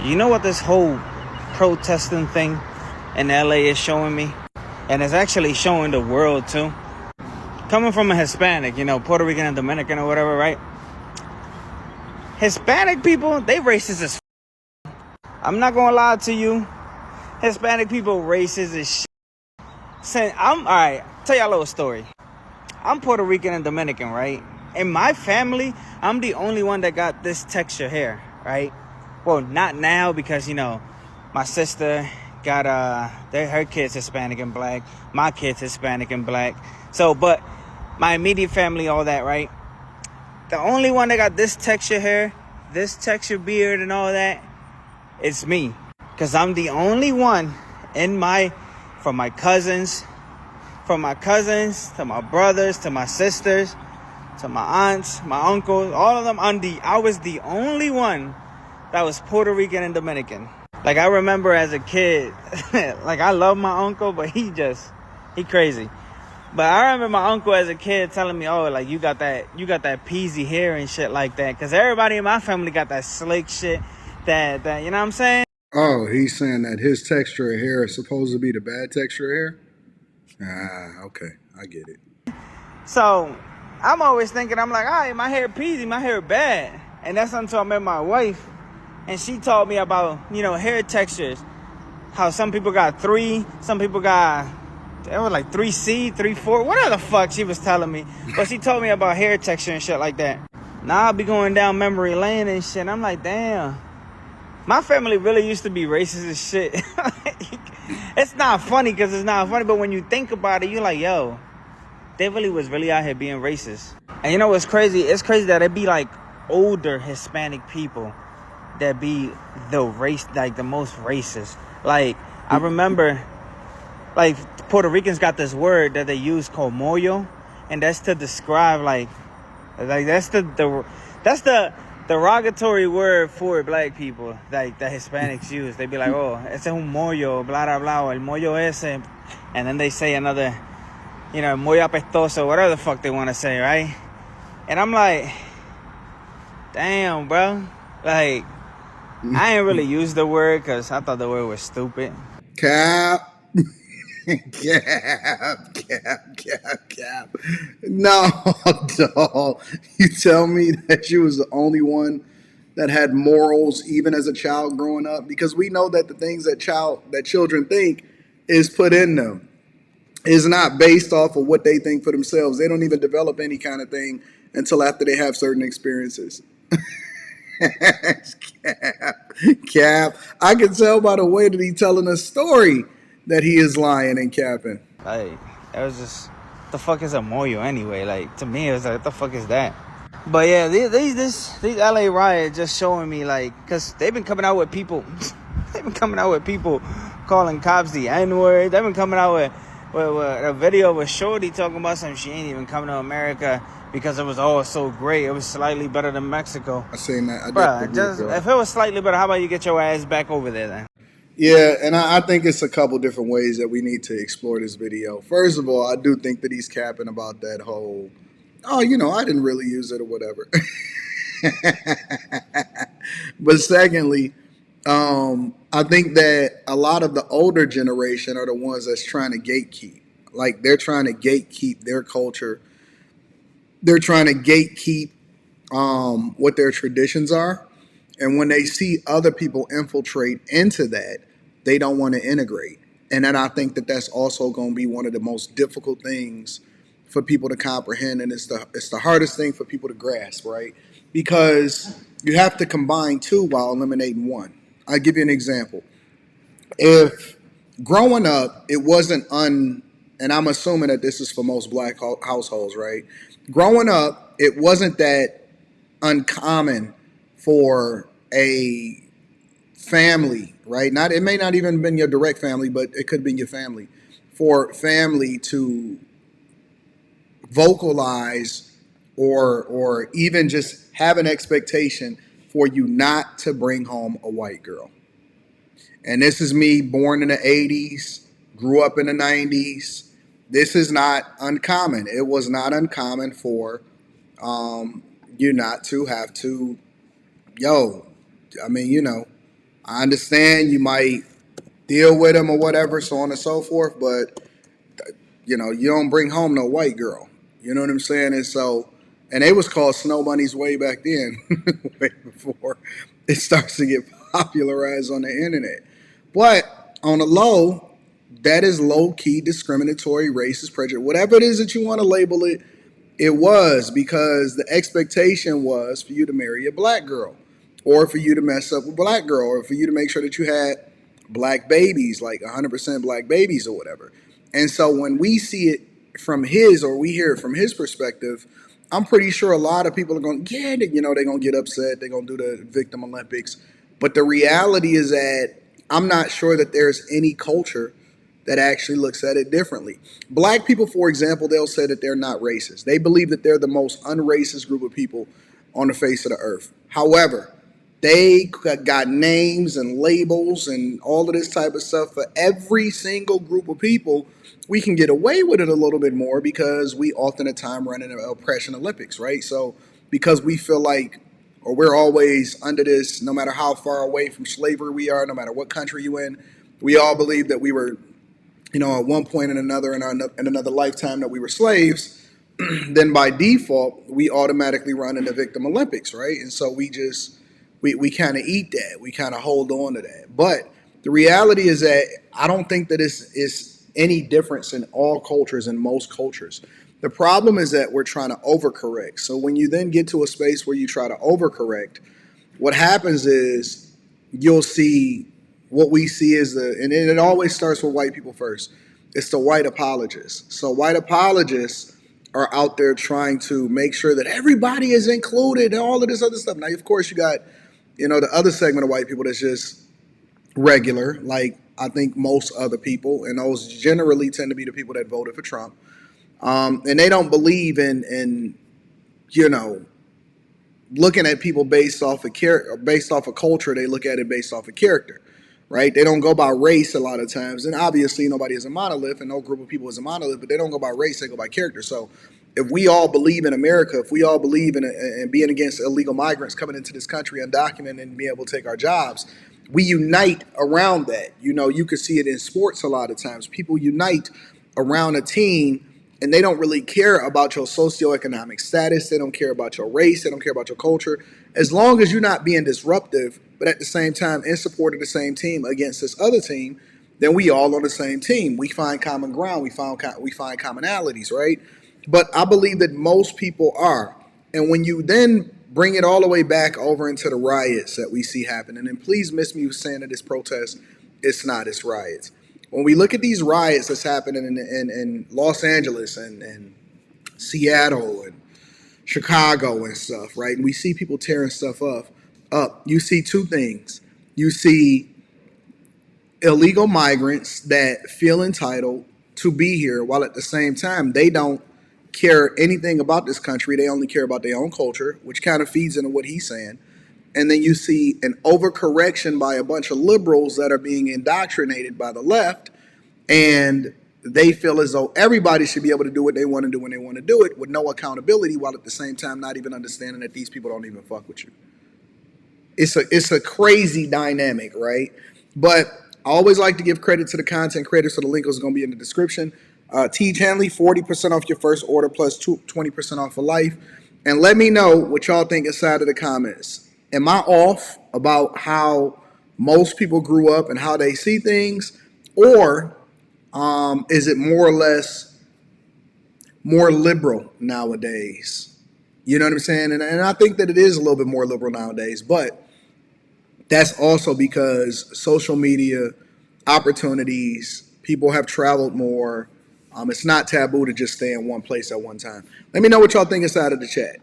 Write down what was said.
You know what this whole protesting thing in LA is showing me? And it's actually showing the world too. Coming from a Hispanic, Puerto Rican and Dominican or whatever, right? Hispanic people, they racist as I'm not gonna lie to you. Hispanic people racist as shit. Alright, tell y'all a little story. I'm Puerto Rican and Dominican, right? In my family, I'm the only one that got this texture hair, right? Well, not now because, my sister got, her kids Hispanic and black. My kids Hispanic and black. So, but my immediate family, all that, right? The only one that got this texture hair, this texture beard and all that, it's me. Because I'm the only one from my cousins to my brothers, to my sisters, to my aunts, my uncles, all of them, I was the only one that was Puerto Rican and Dominican. Like, I remember as a kid, like, I love my uncle, but he crazy. But I remember my uncle as a kid telling me, oh, like, you got that peasy hair and shit like that. Because everybody in my family got that slick shit, that you know what I'm saying? Oh, he's saying that his texture of hair is supposed to be the bad texture of hair? Ah, okay. I get it. So, I'm always thinking, I'm like, all right, my hair peasy, my hair bad. And that's until I met my wife. And she taught me about, hair textures. How some people got 3, some people got, it was like 3C, 3-4, whatever the fuck she was telling me. But she told me about hair texture and shit like that. Now I'll be going down memory lane and shit. I'm like, damn. My family really used to be racist as shit. It's not funny because it's not funny. But when you think about it, you're like, yo, they was really out here being racist. And you know what's crazy? It's crazy that it be like older Hispanic people that be the most racist. Like, I remember, like, Puerto Ricans got this word that they use called moyo, and that's to describe that's the derogatory word for black people, like the Hispanics use. They be like, oh, ese es un moyo, blah blah blah, el moyo ese, and then they say another, muy apestoso, whatever the fuck they want to say, right? And I'm like, damn, bro, like, I ain't really use the word because I thought the word was stupid. Cap. Cap. No, dog. You tell me that you was the only one that had morals even as a child growing up? Because we know that the things that children think is put in them. Is not based off of what they think for themselves. They don't even develop any kind of thing until after they have certain experiences. Cap. I can tell by the way that he's telling a story that he is lying and capping. Like, it was just, what the fuck is a moyo anyway? Like, to me, it was like, what the fuck is that? But yeah, these LA riots just showing me, like, because they've been coming out with people, calling cops the N-word. They've been coming out with a video with Shorty talking about some, she ain't even coming to America because it was all so great. It was slightly better than Mexico. I seen that. Bruh, if it was slightly better, how about you get your ass back over there then? Yeah, and I think it's a couple different ways that we need to explore this video. First of all, I do think that he's capping about that whole, oh, I didn't really use it or whatever. But secondly, I think that a lot of the older generation are the ones that's trying to gatekeep. Like, they're trying to gatekeep their culture. They're trying to gatekeep what their traditions are. And when they see other people infiltrate into that, they don't want to integrate. And then I think that that's also going to be one of the most difficult things for people to comprehend. And it's the hardest thing for people to grasp, right? Because you have to combine two while eliminating one. I'll give you an example. If growing up, it wasn't and I'm assuming that this is for most black households, right? Growing up, it wasn't that uncommon for a family, right? It may not even been your direct family, but it could be your family. For family to vocalize or even just have an expectation for you not to bring home a white girl. And this is me, born in the 80s, grew up in the 90s. This is not uncommon. It was not uncommon for you not to have to, I mean, I understand you might deal with them or whatever, so on and so forth, but you don't bring home no white girl. You know what I'm saying? And so, and they was called snow bunnies way back then, way before it starts to get popularized on the internet. But on the low, that is low key discriminatory, racist, prejudice, whatever it is that you want to label it. It was because the expectation was for you to marry a black girl, or for you to mess up with a black girl, or for you to make sure that you had black babies, like 100% black babies or whatever. And so when we see it from his, or we hear it from his perspective, I'm pretty sure a lot of people are going, yeah, they're going to get upset. They're going to do the victim Olympics. But the reality is that I'm not sure that there's any culture that actually looks at it differently. Black people, for example, they'll say that they're not racist. They believe that they're the most unracist group of people on the face of the earth. However, they got names and labels and all of this type of stuff for every single group of people. We can get away with it a little bit more because we often at time run in an oppression Olympics, right? So because we feel like, or we're always under this, no matter how far away from slavery we are, no matter what country you in, we all believe that we were, at one point in another lifetime that we were slaves. Then by default we automatically run into victim Olympics, right? And so we kind of eat that, we kind of hold on to that. But the reality is that I don't think that it's any difference in all cultures and most cultures. The problem is that we're trying to overcorrect. So when you then get to a space where you try to overcorrect, what happens is you'll see what we see is and it always starts with white people first. It's the white apologists. So white apologists are out there trying to make sure that everybody is included and all of this other stuff. Now, of course, you got, the other segment of white people that's just regular, like I think most other people, and those generally tend to be the people that voted for Trump. And they don't believe in you know, looking at people based off of based off of culture. They look at it based off of character, right? They don't go by race a lot of times, and obviously nobody is a monolith, and no group of people is a monolith. But they don't go by race; they go by character. So, if we all believe in America, if we all believe in being against illegal migrants coming into this country undocumented and being able to take our jobs, we unite around that. You can see it in sports a lot of times. People unite around a team, and they don't really care about your socioeconomic status. They don't care about your race. They don't care about your culture. As long as you're not being disruptive, but at the same time in support of the same team against this other team, then we all on the same team. We find common ground. We find commonalities, right? But I believe that most people are. And when you then bring it all the way back over into the riots that we see happening, and please miss me saying that it's protest, it's not, it's riots. When we look at these riots that's happening in Los Angeles and Seattle and Chicago and stuff, right? And we see people tearing stuff up. You see two things. You see illegal migrants that feel entitled to be here, while at the same time they don't care anything about this country. They only care about their own culture, which kind of feeds into what he's saying. And then you see an overcorrection by a bunch of liberals that are being indoctrinated by the left, and they feel as though everybody should be able to do what they want to do when they want to do it with no accountability, while at the same time not even understanding that these people don't even fuck with you. It's a crazy dynamic, right? But I always like to give credit to the content creators, so the link is going to be in the description. Teach Hanley, 40% off your first order plus 20% off for life. And let me know what y'all think inside of the comments. Am I off about how most people grew up and how they see things? Or is it more or less more liberal nowadays? You know what I'm saying? And I think that it is a little bit more liberal nowadays, but that's also because social media, opportunities, people have traveled more. It's not taboo to just stay in one place at one time. Let me know what y'all think inside of the chat.